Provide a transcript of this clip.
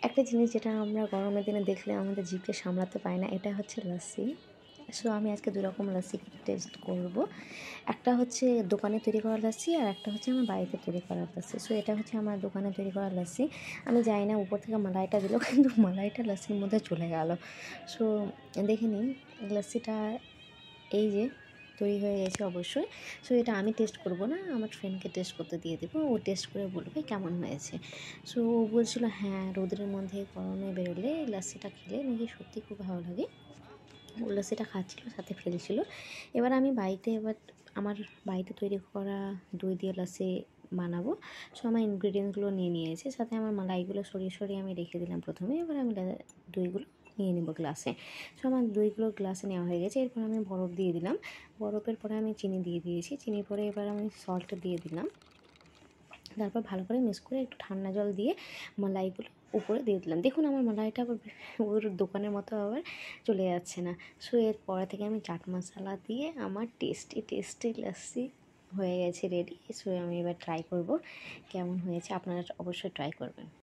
একটা জিনিস যেটা আমরা গরমের দিনে দেখলে আমাদের জিভকে সামলাতে পারি না, এটা হচ্ছে লাস্সি। সো আমি আজকে 2 রকম লাস্সি টেস্ট করব। একটা হচ্ছে দোকানে তৈরি করা লাস্সি আর একটা হচ্ছে আমার বাড়িতে তৈরি করা লাস্সি। সো এটা হচ্ছে আমার দোকানে তৈরি করা লাস্সি। আমি জানি না উপর থেকে মালাইটা দিল কিন্তু মালাইটা লাস্সির মধ্যে চলে গেল। সো দেখে নিন লাস্সিটা এই যে তৈরি হয়ে গেছে অবশ্যই। সো এটা আমি টেস্ট করব না, আমার ফ্রেন্ডকে টেস্ট করতে দিয়ে দেবো, ও টেস্ট করে বলবে কেমন হয়েছে। সো ও বলছিল হ্যাঁ রোদের মধ্যে গরমে বেরোলে এই লাস্সিটা খেলে নাকি সত্যি খুব ভালো লাগে। ও লাস্সিটা খাচ্ছিলো সাথে ফেলছিল। এবার আমি বাড়িতে আমার বাড়িতে তৈরি করা দই দিয়ে লাস্সি বানাবো। সো আমার ইনগ্রিডিয়েন্টসগুলো নিয়ে নিয়েছি, সাথে আমার মালাইগুলো সরিয়ে সরিয়ে আমি রেখে দিলাম প্রথমে। এবার আমি দইগুলো নিয়ে নেব গ্লাসে। সো আমার দইগুলো গ্লাসে নেওয়া হয়ে গেছে। এরপর আমি বরফ দিয়ে দিলাম, বরফের পরে আমি চিনি দিয়ে দিয়েছি, চিনির পরে এবার আমি সল্ট দিয়ে দিলাম। তারপর ভালো করে মিক্স করে একটু ঠান্ডা জল দিয়ে মালাইগুলো উপরে দিয়ে দিলাম। দেখুন আমার মালাইটা আবার ওর দোকানের মতো আবার চলে যাচ্ছে না। সো এর পরে থেকে আমি চাট মশলা দিয়ে আমার টেস্টি টেস্টি লাস্সি হয়ে গেছে রেডি। সো আমি এবার ট্রাই করব কেমন হয়েছে, আপনারা অবশ্যই ট্রাই করবেন।